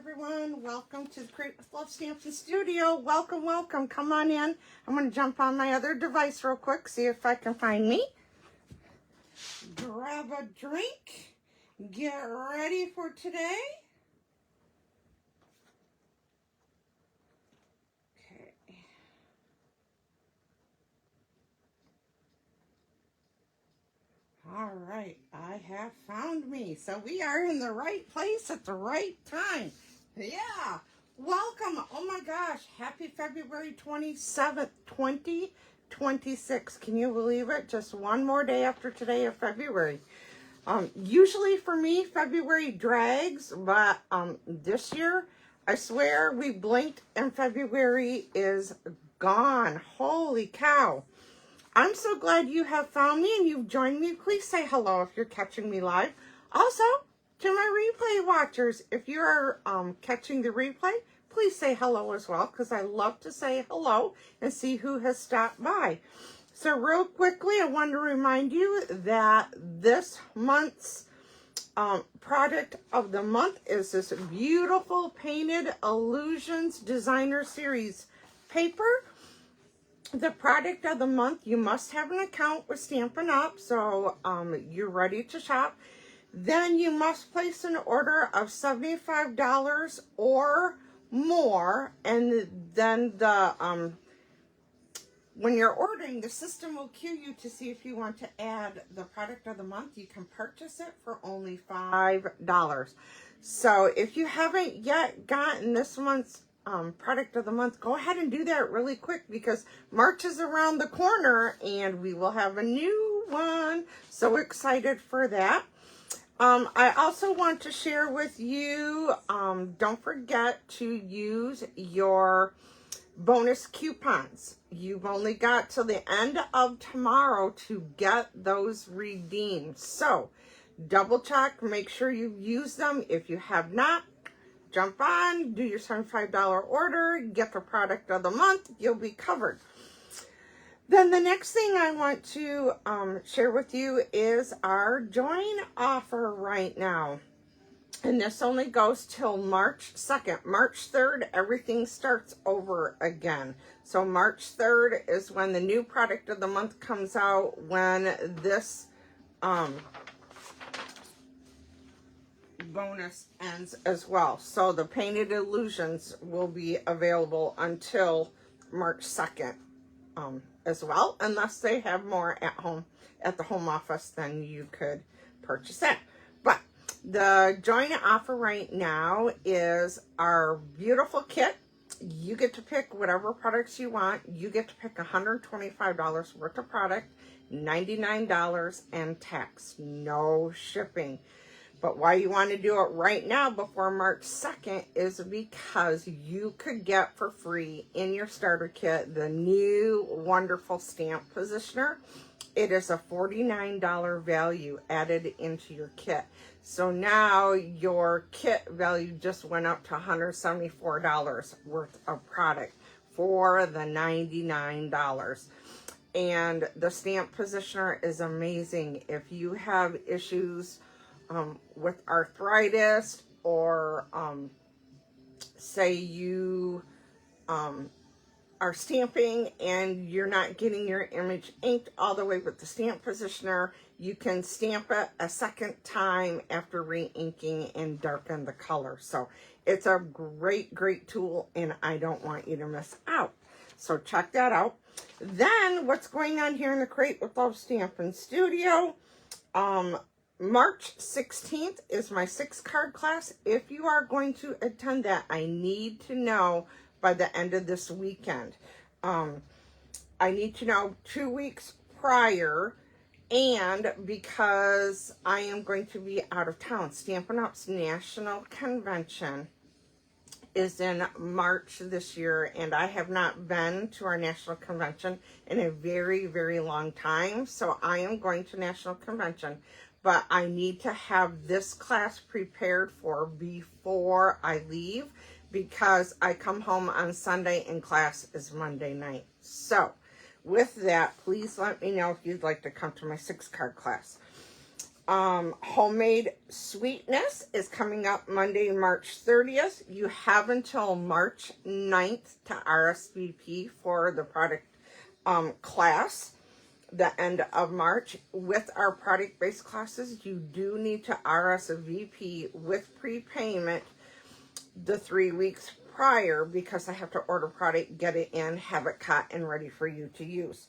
everyone. Welcome to the Create with Love Stampin' Studio. Welcome, welcome. Come on in. I'm going to jump on my other device real quick, see if I can find me. Grab a drink. Get ready for today. Okay. All right, I have found me. So we are in the right place at the right time. Yeah. Welcome. Oh my gosh. Happy February 27th, 2026. Can you believe it? Just one more day after today of February. Usually for me, February drags, but this year, I swear we blinked and February is gone. Holy cow. I'm so glad you have found me and you've joined me. Please say hello if you're catching me live. Also, to my replay watchers, if you are catching the replay, please say hello as well, because I love to say hello and see who has stopped by. So real quickly, I want to remind you that this month's product of the month is this beautiful Painted Illusions Designer Series paper. The product of the month, you must have an account with Stampin' Up, so you're ready to shop. Then you must place an order of $75 or more, and then the when you're ordering, the system will cue you to see if you want to add the product of the month. You can purchase it for only $5. So if you haven't yet gotten this month's product of the month, go ahead and do that really quick, because March is around the corner and we will have a new one. So excited for that. I also want to share with you, don't forget to use your bonus coupons. You've only got till the end of tomorrow to get those redeemed. So double check, make sure you use them. If you have not, jump on, do your $75 order, get the product of the month, you'll be covered. Then the next thing I want to share with you is our join offer right now. And this only goes till March 2nd. March 3rd, everything starts over again. So March 3rd is when the new product of the month comes out, when this bonus ends as well. So the Painted Illusions will be available until March 2nd as well, unless they have more at home at the home office, then you could purchase it. But the joint offer right now is our beautiful kit. You get to pick whatever products you want. You get to pick $125 worth of product, $99 and tax, no shipping. But why you want to do it right now before March 2nd is because you could get for free in your starter kit the new wonderful stamp positioner. It is a $49 value added into your kit. So now your kit value just went up to $174 worth of product for the $99. And the stamp positioner is amazing. If you have issues with arthritis, or say you are stamping and you're not getting your image inked all the way with the stamp positioner, you can stamp it a second time after re-inking and darken the color. So it's a great, great tool, and I don't want you to miss out. So check that out. Then what's going on here in the Create with Love Stampin' Studio? March 16th is my 6-card class. If you are going to attend that, I need to know by the end of this weekend. I need to know 2 weeks prior, and because I am going to be out of town. Stampin' Up's National Convention is in March this year, and I have not been to our national convention in a very, very long time. So I am going to National Convention, but I need to have this class prepared for before I leave, because I come home on Sunday and class is Monday night. So with that, please let me know if you'd like to come to my 6-card class. Homemade Sweetness is coming up Monday, March 30th. You have until March 9th to RSVP for the product class, the end of March. With our product-based classes, you do need to RSVP with prepayment the 3 weeks prior, because I have to order product, get it in, have it cut, and ready for you to use.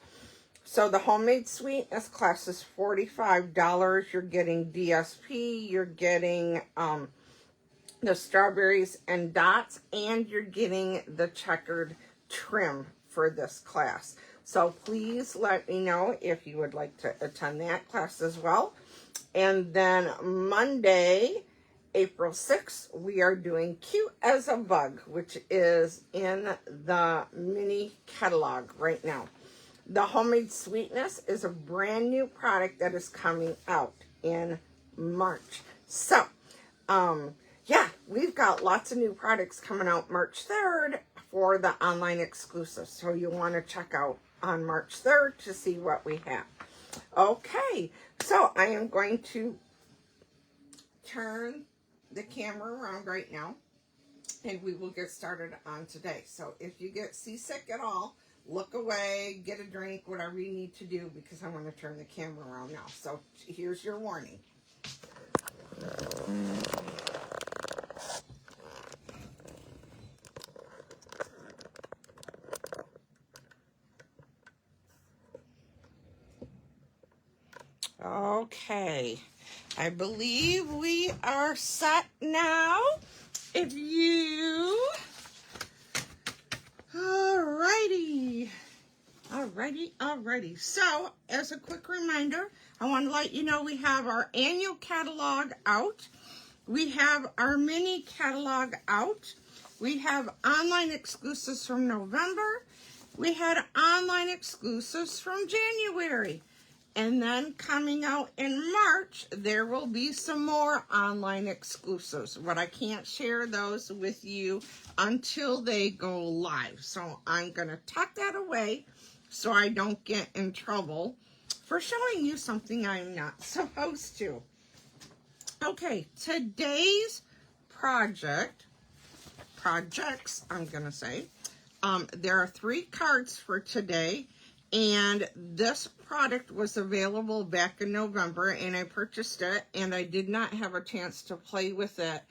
So the Homemade Sweetness class is $45. You're getting DSP, you're getting the strawberries and dots, and you're getting the checkered trim for this class. So please let me know if you would like to attend that class as well. And then Monday, April 6th, we are doing Cute as a Bug, which is in the mini catalog right now. The Homemade Sweetness is a brand new product that is coming out in March. So, yeah, we've got lots of new products coming out March 3rd for the online exclusive. So you want to check out on March 3rd to see what we have. Okay, so I am going to turn the camera around right now, and we will get started on today. So if you get seasick at all, look away, get a drink, whatever you need to do, because I want to turn the camera around now. So here's your warning. Okay, I believe we are set now. If you... Alrighty. So, as a quick reminder, I want to let you know we have our annual catalog out. We have our mini catalog out. We have online exclusives from November. We had online exclusives from January. And then coming out in March, there will be some more online exclusives, but I can't share those with you until they go live. So I'm going to tuck that away so I don't get in trouble for showing you something I'm not supposed to. Okay, today's projects, I'm going to say, there are 3 cards for today. And this product was available back in November, and I purchased it, and I did not have a chance to play with it,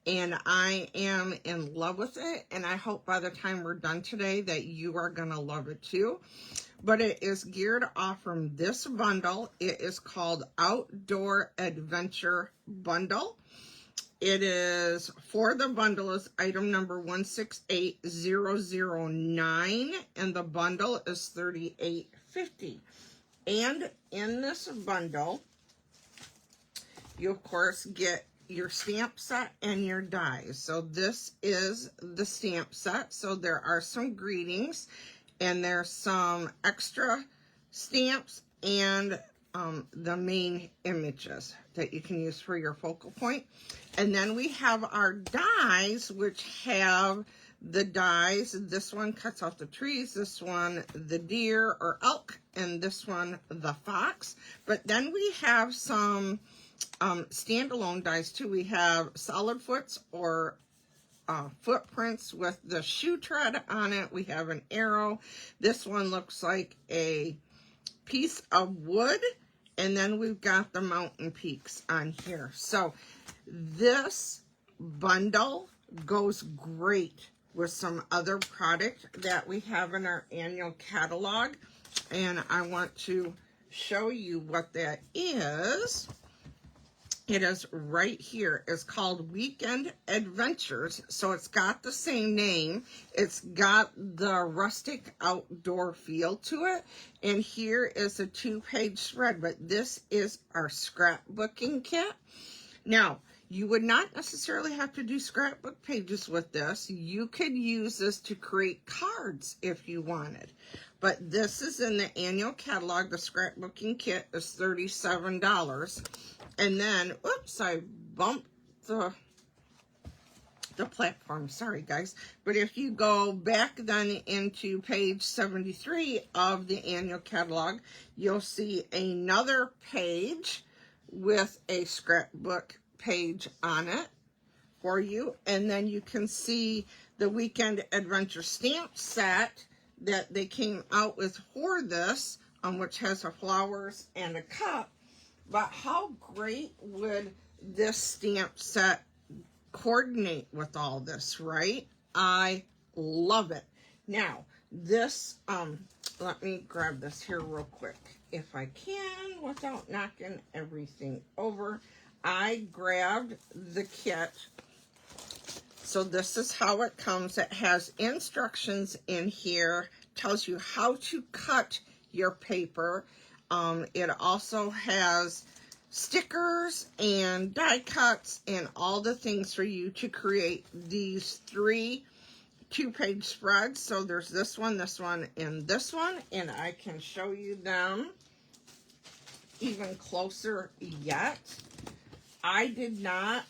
and I am in love with it, and I hope by the time we're done today that you are going to love it too. But it is geared off from this bundle. It is called Outdoor Adventure Bundle. It is, for the bundle, is item number 168009, and the bundle is $38.50. And in this bundle, you of course get your stamp set and your dies. So this is the stamp set. So there are some greetings, and there's some extra stamps and the main images that you can use for your focal point. And then we have our dies, which have the dies. This one cuts off the trees, this one the deer or elk, and this one the fox. But then we have some standalone dies too. We have solid foots or footprints with the shoe tread on it. We have an arrow. This one looks like a piece of wood. And then we've got the mountain peaks on here. So this bundle goes great with some other product that we have in our annual catalog. And I want to show you what that is. It is right here. It's called Weekend Adventures. So it's got the same name. It's got the rustic outdoor feel to it. And here is a 2-page spread, but this is our scrapbooking kit. Now, you would not necessarily have to do scrapbook pages with this. You could use this to create cards if you wanted. But this is in the annual catalog. The scrapbooking kit is $37. And then, oops, I bumped the platform. Sorry, guys. But if you go back then into page 73 of the annual catalog, you'll see another page with a scrapbook page on it for you. And then you can see the Weekend Adventure stamp set that they came out with for this, which has a flowers and a cup. But how great would this stamp set coordinate with all this, right? I love it. Now, this, let me grab this here real quick, if I can, without knocking everything over. I grabbed the kit. So this is how it comes. It has instructions in here, tells you how to cut your paper. It also has stickers and die cuts and all the things for you to create these 3 2-page spreads. So there's this one, and this one, and I can show you them even closer yet. I did not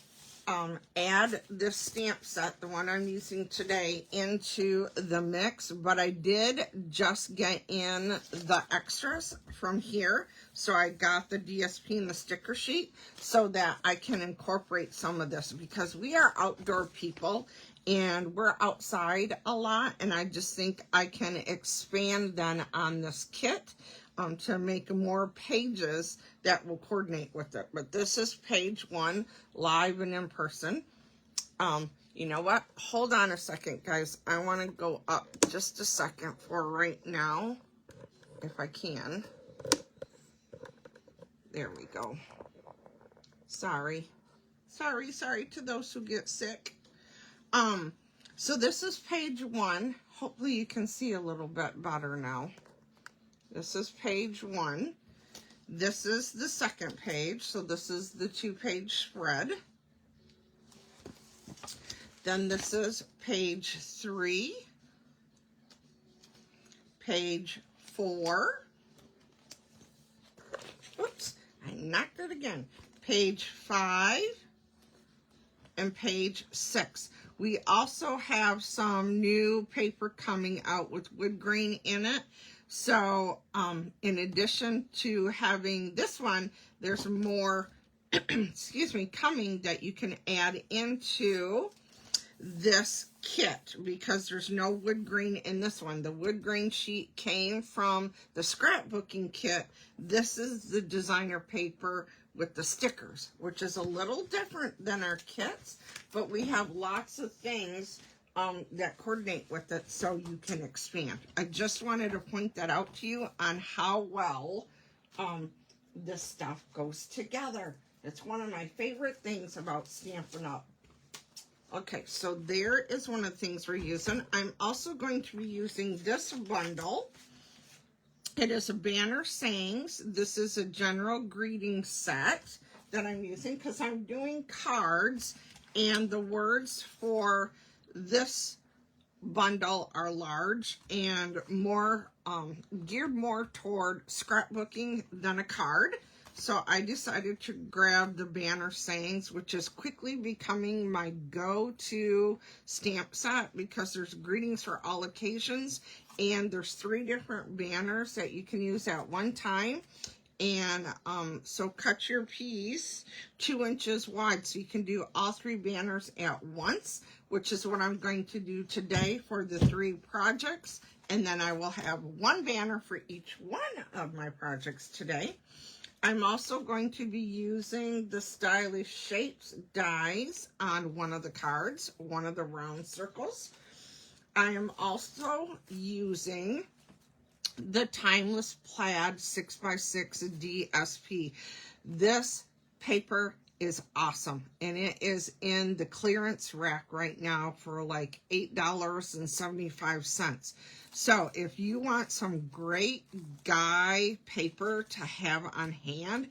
add this stamp set, the one I'm using today, into the mix, but I did just get in the extras from here. So I got the DSP and the sticker sheet so that I can incorporate some of this, because we are outdoor people and we're outside a lot, and I just think I can expand then on this kit to make more pages that will coordinate with it. But this is page 1, live and in person. You know what? Hold on a second, guys. I want to go up just a second for right now, if I can. There we go. Sorry to those who get sick. So this is page 1. Hopefully you can see a little bit better now. This is page 1. This is the second page. So this is the 2-page spread. Then this is page 3. Page 4. Oops, I knocked it again. Page 5 and page 6. We also have some new paper coming out with wood grain in it. So, in addition to having this one, there's more, excuse me, coming that you can add into this kit, because there's no wood grain in this one. The wood grain sheet came from the scrapbooking kit. This is the designer paper with the stickers, which is a little different than our kits, but we have lots of things that coordinate with it so you can expand. I just wanted to point that out to you on how well this stuff goes together. It's one of my favorite things about Stampin' Up! Okay, so there is one of the things we're using. I'm also going to be using this bundle. It is a banner sayings. This is a general greeting set that I'm using because I'm doing cards, and the words for this bundle are large and more geared more toward scrapbooking than a card. So I decided to grab the banner sayings, which is quickly becoming my go-to stamp set because there's greetings for all occasions, and there's 3 different banners that you can use at one time. And so cut your piece 2 inches wide so you can do all 3 banners at once, which is what I'm going to do today for the 3 projects. And then I will have 1 banner for each one of my projects today. I'm also going to be using the Stylish Shapes dies on one of the cards, one of the round circles. I am also using the Timeless Plaid 6x6 DSP. This paper is awesome, and it is in the clearance rack right now for like $8.75. So if you want some great guy paper to have on hand,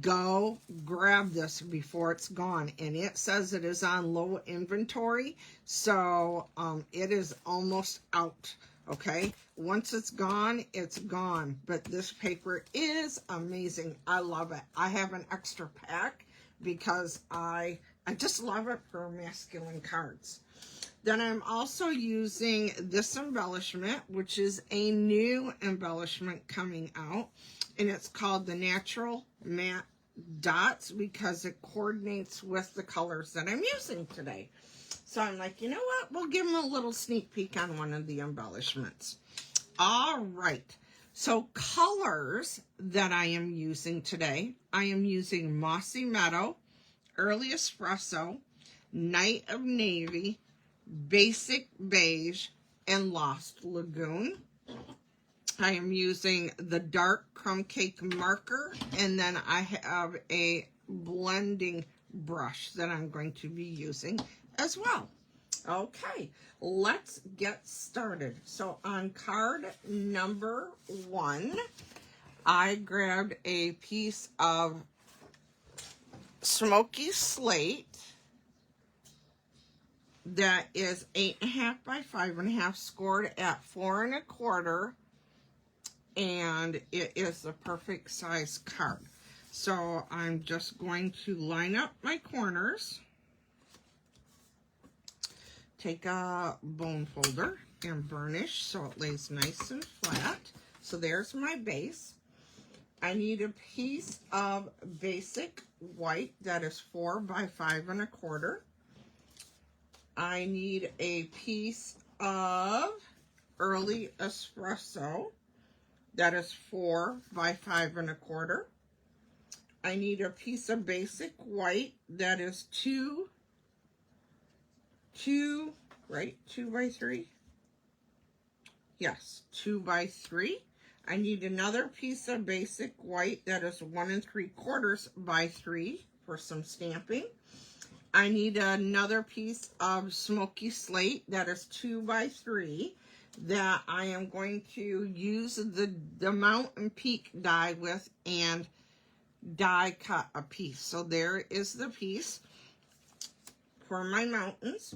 go grab this before it's gone. And it says it is on low inventory, so it is almost out. Okay, once it's gone, it's gone. But this paper is amazing. I love it. I have an extra pack because I just love it for masculine cards. Then I'm also using this embellishment, which is a new embellishment coming out, and it's called the Natural Matte dots because it coordinates with the colors that I'm using today. So I'm like, you know what? We'll give them a little sneak peek on one of the embellishments. All right. So colors that I am using today, I am using Mossy Meadow, Early Espresso, Night of Navy, Basic Beige, and Lost Lagoon. I am using the dark crumb cake marker, and then I have a blending brush that I'm going to be using as well. Okay, let's get started. So on card number 1, I grabbed a piece of Smoky Slate that is 8.5 by 5.5, scored at 4 1/4, and it is the perfect size card. So I'm just going to line up my corners, take a bone folder and burnish so it lays nice and flat. So there's my base. I need a piece of basic white that is 4 by 5 1/4. I need a piece of Early Espresso that is 4 by 5 1/4. I need a piece of basic white that is 2 by 3. Yes, 2 by 3. I need another piece of basic white that is 1 3/4 by 3 for some stamping. I need another piece of Smoky Slate that is 2 by 3 that I am going to use the Mountain Peak die with and die cut a piece. So there is the piece for my mountains.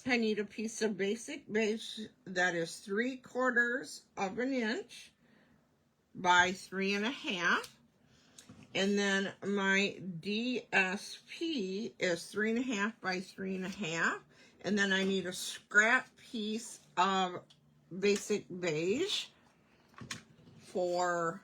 I need a piece of basic beige that is 3/4 of an inch by 3 1/2. And then my DSP is 3 1/2 by 3 1/2. And then I need a scrap piece of basic beige for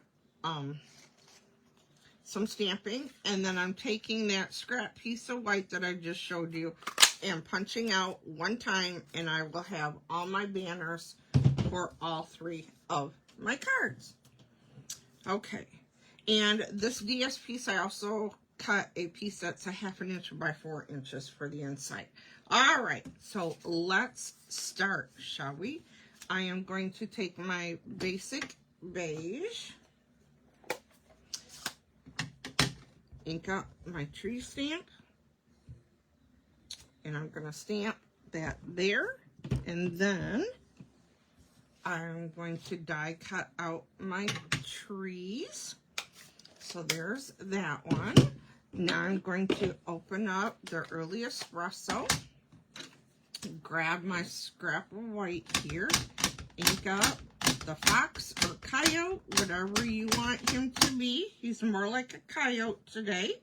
some stamping. And then I'm taking that scrap piece of white that I just showed you and punching out 1 time, and I will have all my banners for all 3 of my cards. Okay. And this DS piece, I also cut a piece that's 1/2 inch by 4 inches for the inside. All right, so let's start, shall we? I am going to take my basic beige, ink up my tree stamp, and I'm going to stamp that there, and then I'm going to die cut out my trees. So there's that one. Now I'm going to open up the Early Espresso, grab my scrap of white here, ink up the fox or coyote, whatever you want him to be. He's more like a coyote today.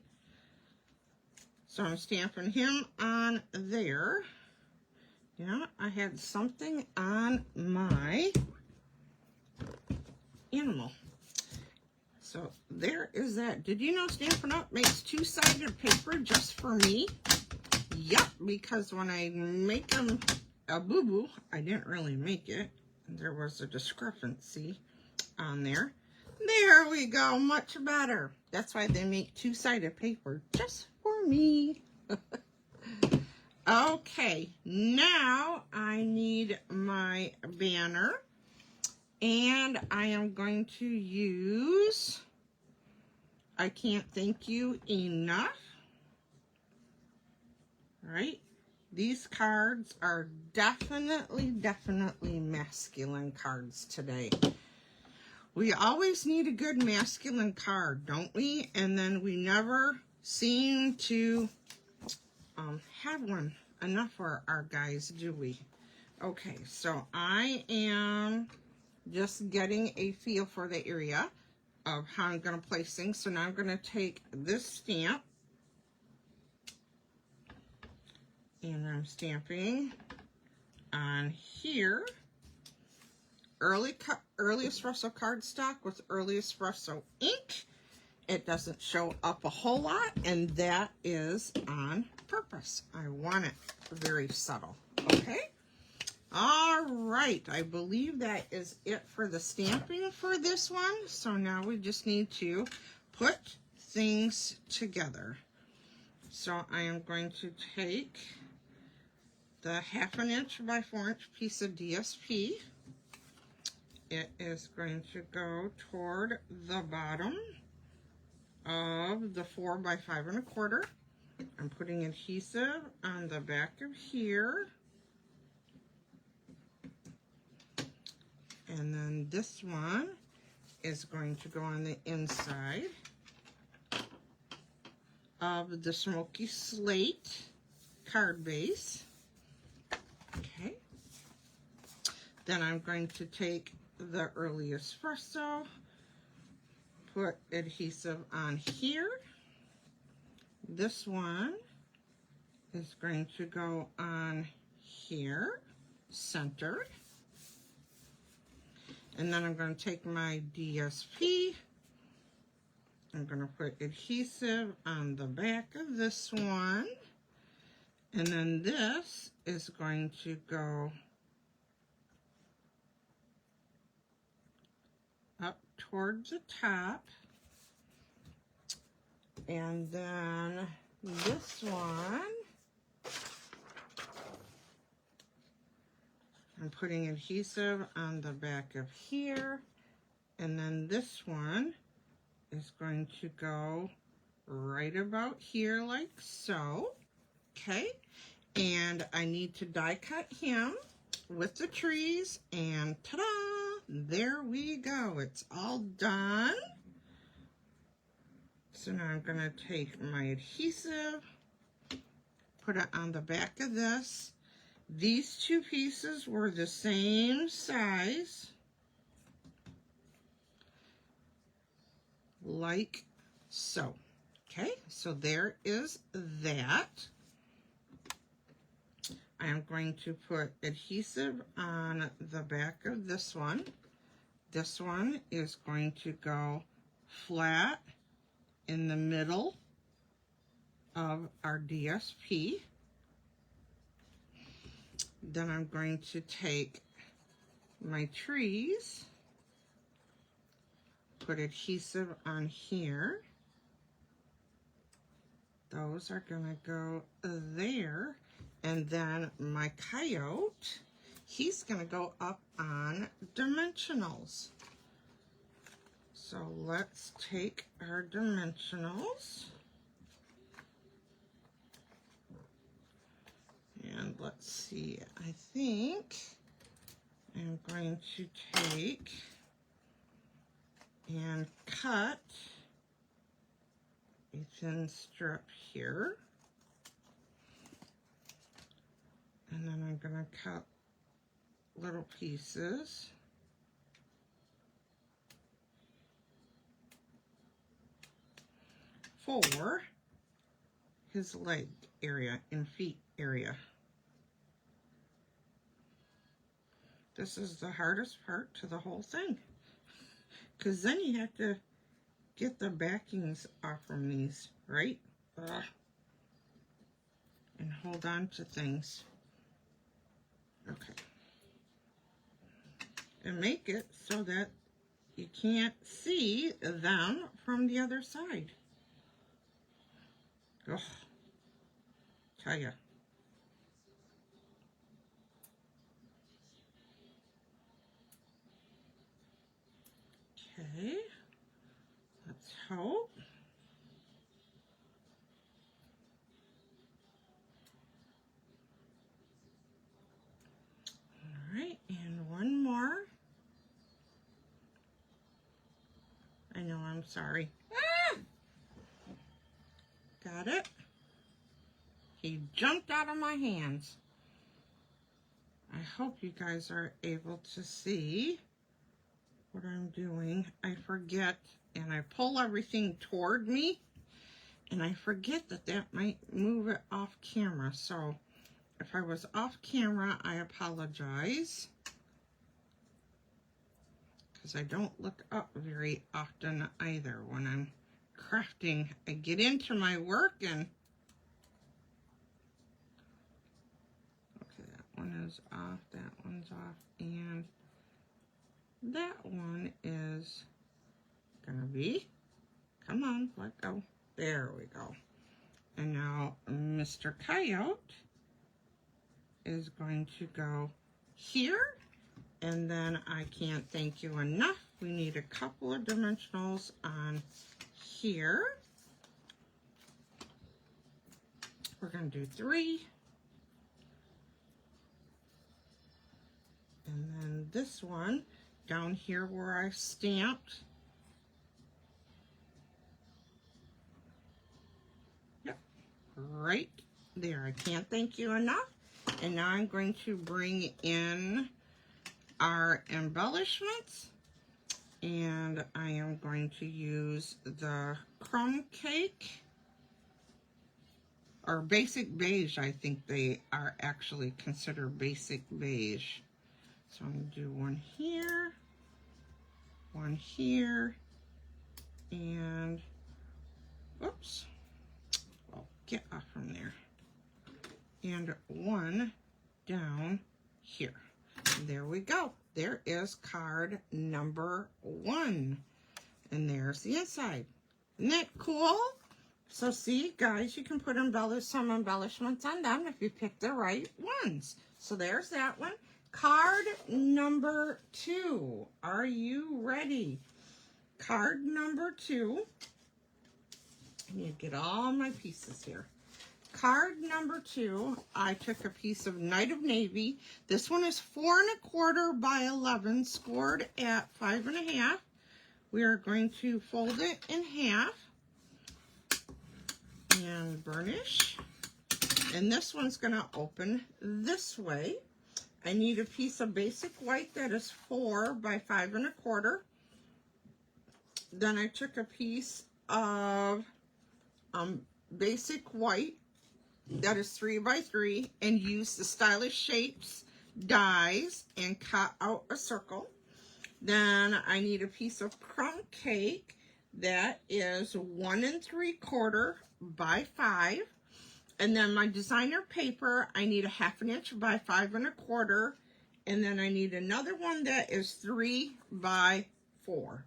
So I'm stamping him on there. Yeah, I had something on my animal. So there is that. Did you know Stampin' Up! Makes 2-sided paper just for me? Yep, because when I make them a boo-boo, I didn't really make it. There was a discrepancy on there. There we go, much better. That's why they make 2-sided paper just for me. Okay, now I need my banner. And I am going to use I Can't Thank You Enough. All right. These cards are definitely masculine cards today. We always need a good masculine card, don't we? And then we never seem to have one enough for our guys, do we? Okay, so I am just getting a feel for the area of how I'm going to place things. So now I'm going to take this stamp and I'm stamping on here. Early Espresso cardstock with Early Espresso ink. it doesn't show up a whole lot, and that is on purpose. I want it very subtle, okay? All right, I believe that is it for the stamping for this one. So now we just need to put things together. So I am going to take the 1/2 inch by 4 inch piece of DSP. It is going to go toward the bottom of the 4 by 5 1/4. I'm putting adhesive on the back of here. And then this one is going to go on the inside of the Smoky Slate card base. Okay. Then I'm going to take the Early Espresso, put adhesive on here. This one is going to go on here, centered. And then I'm going to take my DSP. I'm going to put adhesive on the back of this one. And then this is going to go up towards the top. And then this one, I'm putting adhesive on the back of here. And then this one is going to go right about here like so. Okay. And I need to die cut him with the trees, and ta-da! There we go. It's all done. So now I'm going to take my adhesive, put it on the back of this. These two pieces were the same size, like so. Okay, so there is that. I am going to put adhesive on the back of this one. This one is going to go flat in the middle of our DSP. Then I'm going to take my trees, put adhesive on here. Those are going to go there. And then my coyote, he's going to go up on dimensionals. So let's take our dimensionals. And let's see, I think I'm going to take and cut a thin strip here. And then I'm going to cut little pieces. For his leg area and feet area. This is the hardest part to the whole thing, because then you have to get the backings off from these, right? And hold on to things. Okay. And make it so that you can't see them from the other side. Oh, tell ya. Okay, let's hope. All right, and one more. I know, I'm sorry. Ah! Got it? He jumped out of my hands. I hope you guys are able to see what I'm doing. I forget, and I pull everything toward me, and I forget that that might move it off camera. So if I was off camera, I apologize, because I don't look up very often either when I'm crafting. I get into my work and okay, that one is off, that one's off, and that one is gonna be, come on, let go. There we go. And now Mr. Coyote is going to go here, and then I can't thank you enough. We need a couple of dimensionals on here. We're going to do 3. And then this one down here where I stamped. Yep, right there. I can't thank you enough. And now I'm going to bring in our embellishments. And I am going to use the crumb cake, or basic beige. I think they are actually considered basic beige. So I'm going to do one here, and whoops, well, get off from there, and one down here. There we go. There is card number 1. And there's the inside. Isn't that cool? So see, guys, you can put some embellishments on them if you pick the right ones. So there's that one. Card number 2. Are you ready? Card number 2. I need to get all my pieces here. Card number 2, I took a piece of Night of Navy. This one is 4 1/4 by 11, scored at 5 1/2. We are going to fold it in half and burnish. And this one's going to open this way. I need a piece of basic white that is 4 by 5 1/4. Then I took a piece of basic white that is 3 by 3 and use the Stylish Shapes dies and cut out a circle. Then I need a piece of crumb cake that is 1 3/4 by 5. And then my designer paper, I need a 1/2 inch by 5 1/4. And then I need another one that is 3 by 4.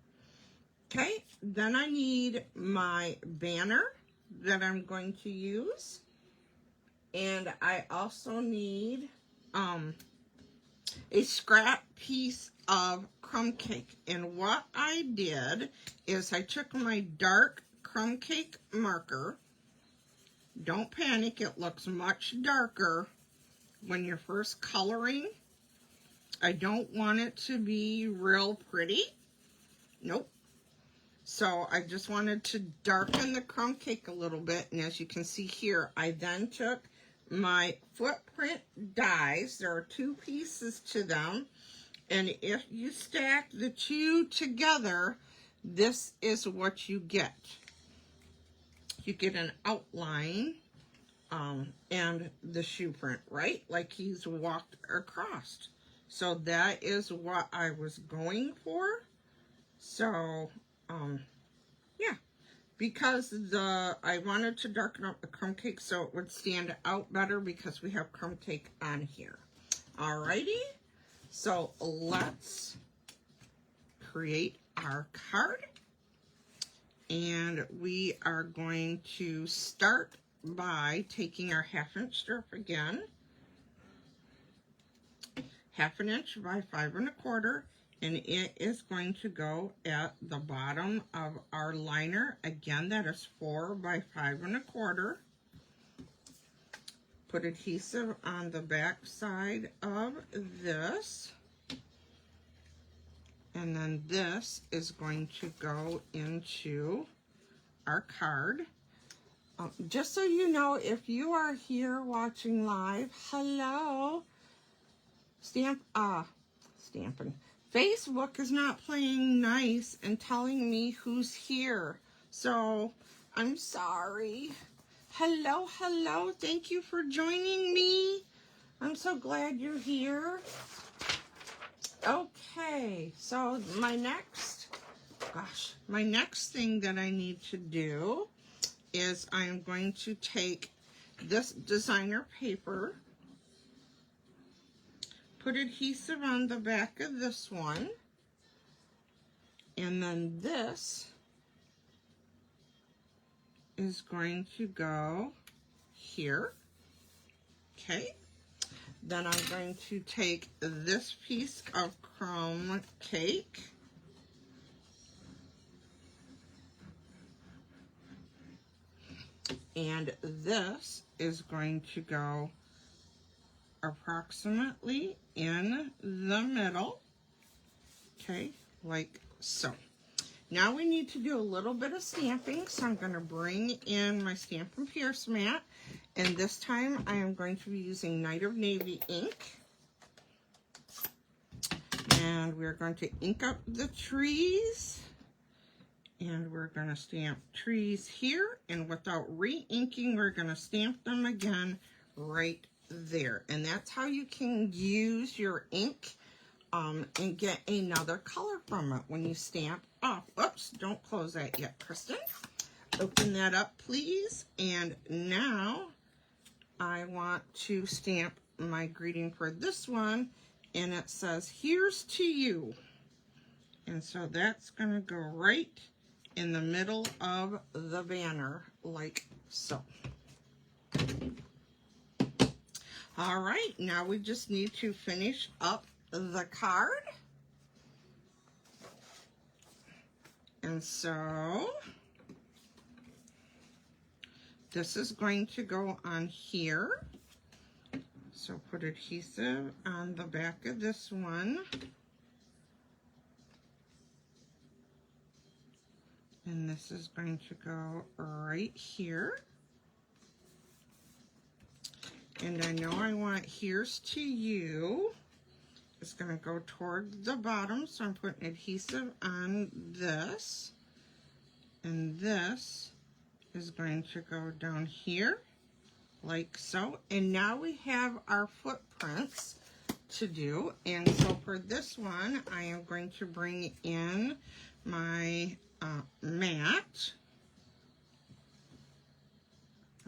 Okay, then I need my banner that I'm going to use. And I also need a scrap piece of crumb cake. And what I did is I took my dark crumb cake marker. Don't panic, it looks much darker when you're first coloring. I don't want it to be real pretty. Nope. So I just wanted to darken the crumb cake a little bit. And as you can see here, I then took my footprint dies. There are 2 pieces to them. And if you stack the 2 together, this is what you get. You get an outline and the shoe print, right? Like he's walked across. So that is what I was going for. So, yeah. Because I wanted to darken up the crumb cake so it would stand out better because we have crumb cake on here. Alrighty. So let's create our card. And we are going to start by taking our 1/2 inch strip again. 1/2 inch by 5 1/4. And it is going to go at the bottom of our liner. Again, that is 4 by 5 1/4. Put adhesive on the back side of this. And then this is going to go into our card. Just so you know, if you are here watching live, hello. Stamping. Facebook is not playing nice and telling me who's here. So, I'm sorry. Hello, hello. Thank you for joining me. I'm so glad you're here. Okay, so my next gosh, my next thing that I need to do is I am going to take this designer paper, put adhesive on the back of this one, and then this is going to go here. Okay. Then I'm going to take this piece of chrome cake, and this is going to go approximately in the middle, okay, like so. Now we need to do a little bit of stamping, so I'm going to bring in my Stamp and Pierce mat, and this time I am going to be using Night of Navy ink, and we're going to ink up the trees, and we're going to stamp trees here, and without re-inking, we're going to stamp them again right there. And that's how you can use your ink and get another color from it when you stamp off. Oops, don't close that yet, Kristen. Open that up, please. And now I want to stamp my greeting for this one, and it says, "Here's to you." And so that's going to go right in the middle of the banner, like so. All right, now we just need to finish up the card. And so this is going to go on here. So put adhesive on the back of this one. And this is going to go right here. And I know I want "Here's to you." It's going to go toward the bottom, so I'm putting adhesive on this. And this is going to go down here, like so. And now we have our footprints to do. And so for this one, I am going to bring in my mat.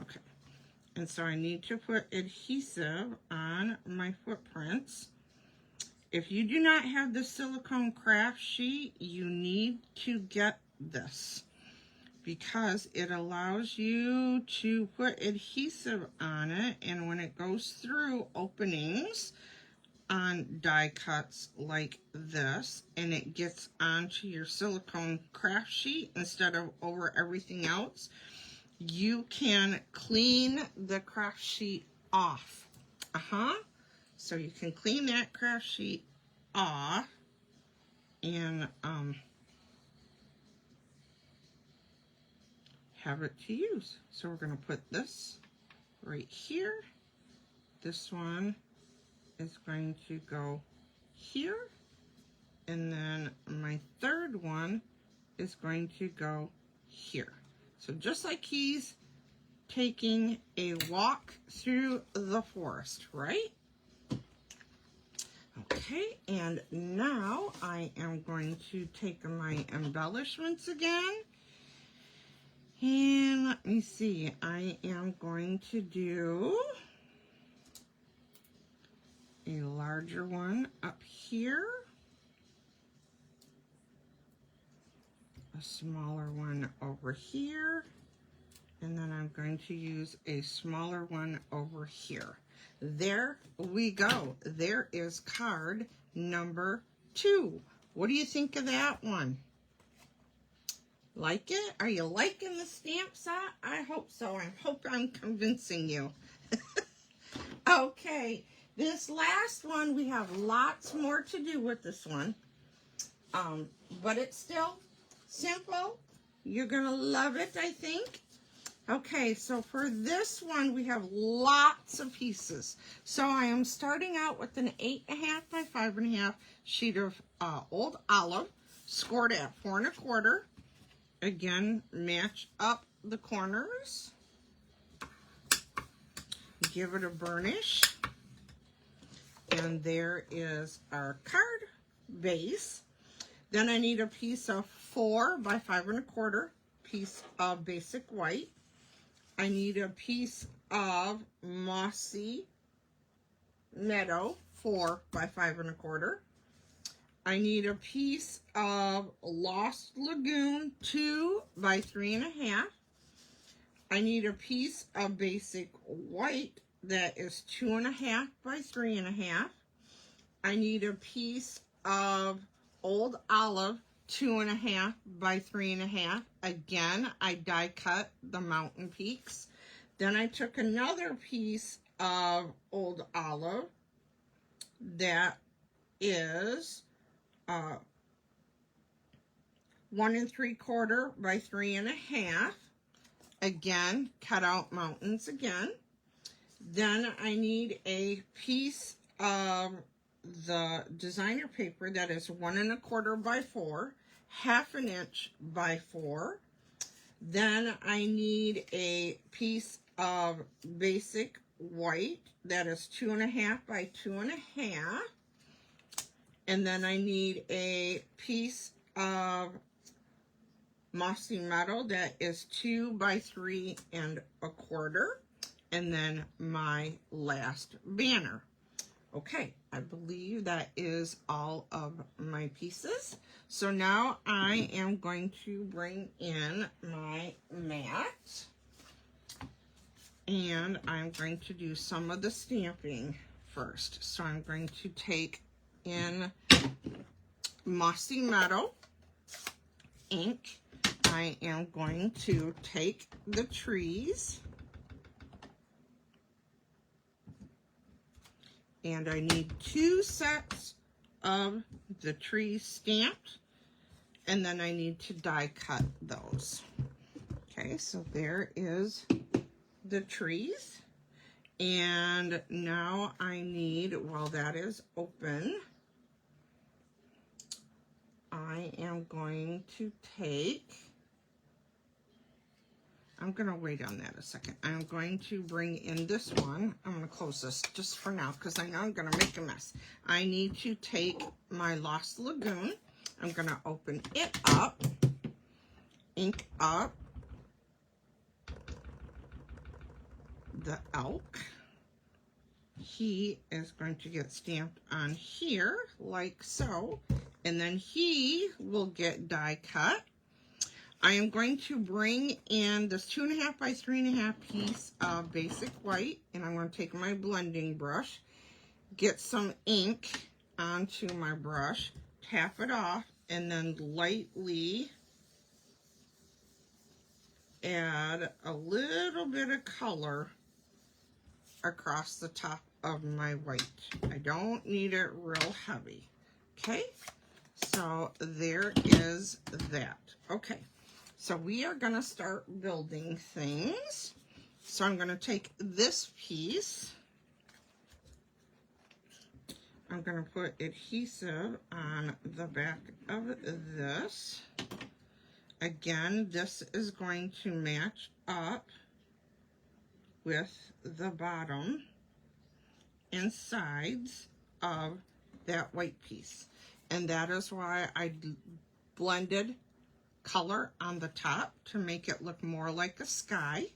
Okay. And so I need to put adhesive on my footprints. If you do not have the silicone craft sheet, you need to get this because it allows you to put adhesive on it, and when it goes through openings on die cuts like this and it gets onto your silicone craft sheet instead of over everything else, you can clean the craft sheet off. So you can clean that craft sheet off and have it to use. So we're going to put this right here. This one is going to go here. And then my third one is going to go here. So just like he's taking a walk through the forest, right? Okay, and now I am going to take my embellishments again. And let me see, I am going to do a larger one up here, a smaller one over here, and then I'm going to use a smaller one over here. There we go. There is card number 2. What do you think of that one? Like it? Are you liking the stamp set? I hope so. I hope I'm convincing you. Okay, this last one, we have lots more to do with this one. But it's still simple. You're going to love it, I think. Okay, so for this one, we have lots of pieces. So I am starting out with an 8.5 by 5.5 sheet of Old Olive, scored at 4 1/4. Again, match up the corners. Give it a burnish. And there is our card base. Then I need a piece of 4 by 5 1/4 piece of basic white. I need a piece of Mossy Meadow 4 by 5 1/4. I need a piece of Lost Lagoon 2 by 3 1/2. I need a piece of basic white that is 2 1/2 by 3 1/2. I need a piece of Old Olive 2 1/2 by 3 1/2. Again, I die cut the mountain peaks. Then I took another piece of Old Olive that is 1 3/4 by 3 1/2. Again, cut out mountains again. Then I need a piece of the designer paper that is 1 1/4 by 4, 1/2 inch by 4. Then I need a piece of basic white that is 2 1/2 by 2 1/2. And then I need a piece of Mossy Meadow that is 2 by 3 1/4. And then my last banner. Okay, I believe that is all of my pieces. So now I am going to bring in my mat. And I'm going to do some of the stamping first. So I'm going to take in Mossy Meadow ink. I am going to take the trees. And I need 2 sets of the trees stamped. And then I need to die cut those. Okay, so there is the trees. And now I need, while that is open, I am going to take, I'm going to wait on that a second. I'm going to bring in this one. I'm going to close this just for now because I know I'm going to make a mess. I need to take my Lost Lagoon. I'm going to open it up, ink up the elk. He is going to get stamped on here like so, and then he will get die cut. I am going to bring in this 2 1/2 by 3 1/2 piece of basic white, and I'm going to take my blending brush, get some ink onto my brush, tap it off, and then lightly add a little bit of color across the top of my white. I don't need it real heavy. Okay, so there is that. Okay, so we are going to start building things. So I'm going to take this piece. I'm going to put adhesive on the back of this. Again, this is going to match up with the bottom and sides of that white piece. And that is why I blended color on the top to make it look more like a sky.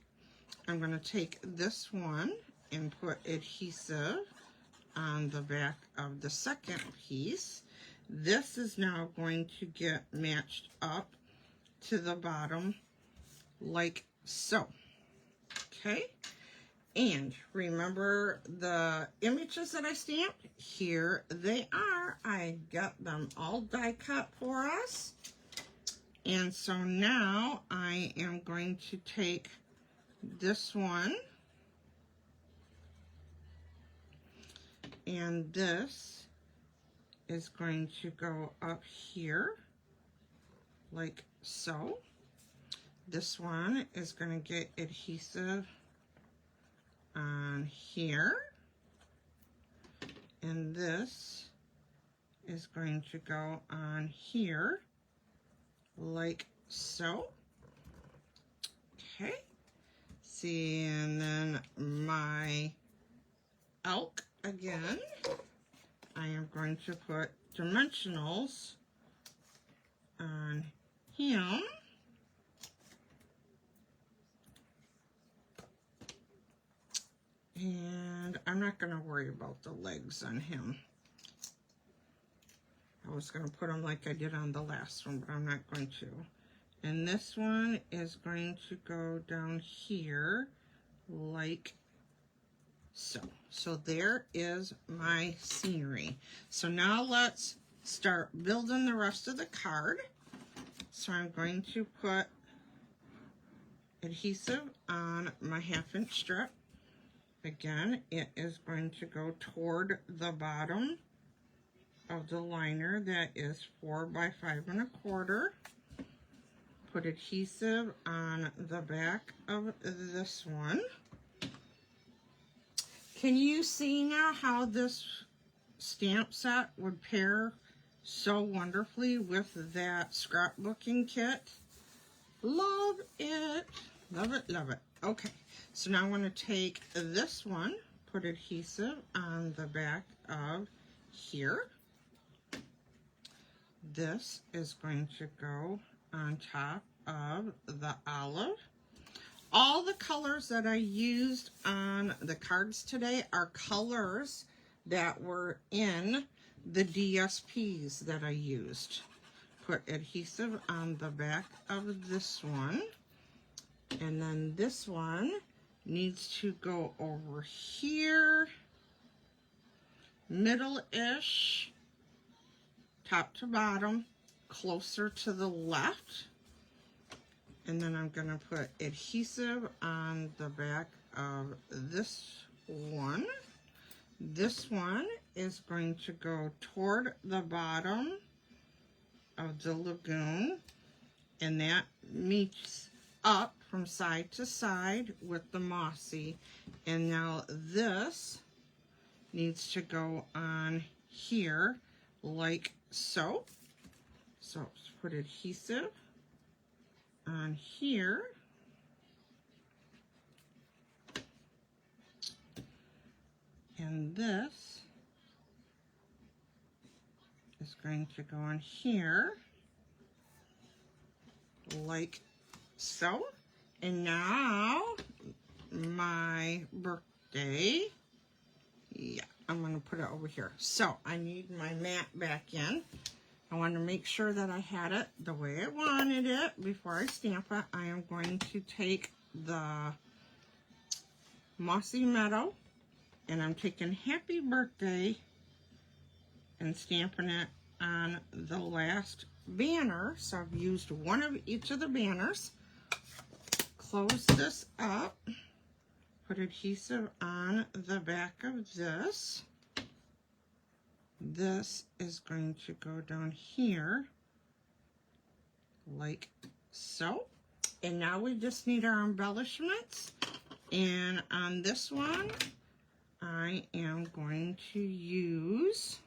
I'm going to take this one and put adhesive on the back of the second piece. This is now going to get matched up to the bottom like so. Okay, and remember the images that I stamped? Here they are. I got them all die cut for us. And so now I am going to take this one, and this is going to go up here like so. This one is going to get adhesive on here, and this is going to go on here like so. Okay, see, and then my elk again, I am going to put dimensionals on him. And I'm not going to worry about the legs on him. I was going to put them like I did on the last one, but I'm not going to. And this one is going to go down here like so. So there is my scenery. So now let's start building the rest of the card. So I'm going to put adhesive on my 1/2" strip. Again, it is going to go toward the bottom of the liner that is 4 by 5 1/4. Put adhesive on the back of this one. Can you see now how this stamp set would pair so wonderfully with that scrapbooking kit? Love it. Love it, love it. Okay, so now I'm going to take this one, put adhesive on the back of here. This is going to go on top of the olive. All the colors that I used on the cards today are colors that were in the DSPs that I used. Put adhesive on the back of this one. And then this one needs to go over here, middle-ish, top to bottom, closer to the left. And then I'm going to put adhesive on the back of this one. This one is going to go toward the bottom of the lagoon, and that meets up from side to side with the mossy. And now this needs to go on here like so. So let's put adhesive on here. And this is going to go on here like so. And now my birthday, yeah, I'm going to put it over here. So I need my mat back in. I want to make sure that I had it the way I wanted it before I stamp it. I am going to take the Mossy Meadow, and I'm taking Happy Birthday and stamping it on the last banner. So I've used one of each of the banners. Close this up, put adhesive on the back of this. This is going to go down here like so. And now we just need our embellishments. And on this one, I am going to use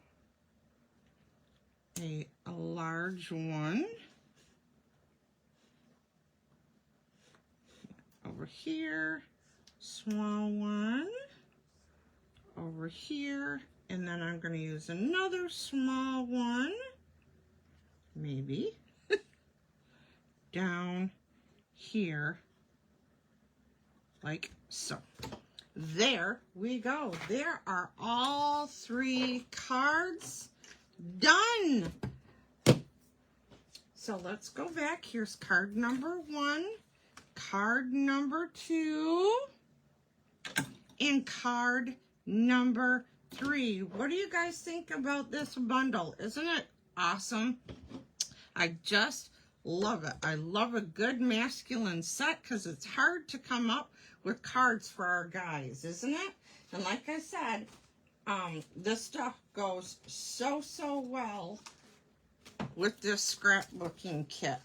a large one over here, small one over here, and then I'm going to use another small one, maybe, down here, like so. There we go. There are all 3 cards done. So let's go back. Here's card number 1, card number 2, and card number 3. What do you guys think about this bundle? Isn't it awesome? I just love it. I love a good masculine set because it's hard to come up with cards for our guys, isn't it? And like I said, this stuff goes so well with this scrapbooking kit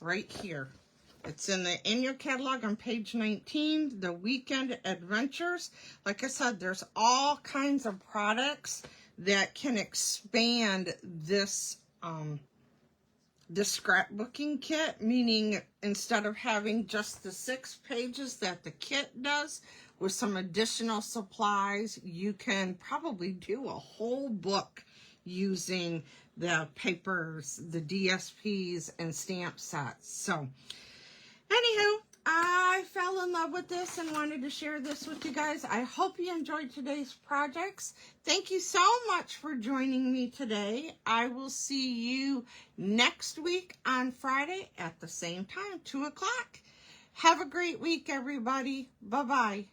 right here. It's in your catalog on page 19, the Weekend Adventures. Like I said, there's all kinds of products that can expand this scrapbooking kit, meaning instead of having just the 6 pages that the kit does with some additional supplies, you can probably do a whole book using the papers, the DSPs, and stamp sets. So, anywho, I fell in love with this and wanted to share this with you guys. I hope you enjoyed today's projects. Thank you so much for joining me today. I will see you next week on Friday at the same time, 2 o'clock. Have a great week, everybody. Bye-bye.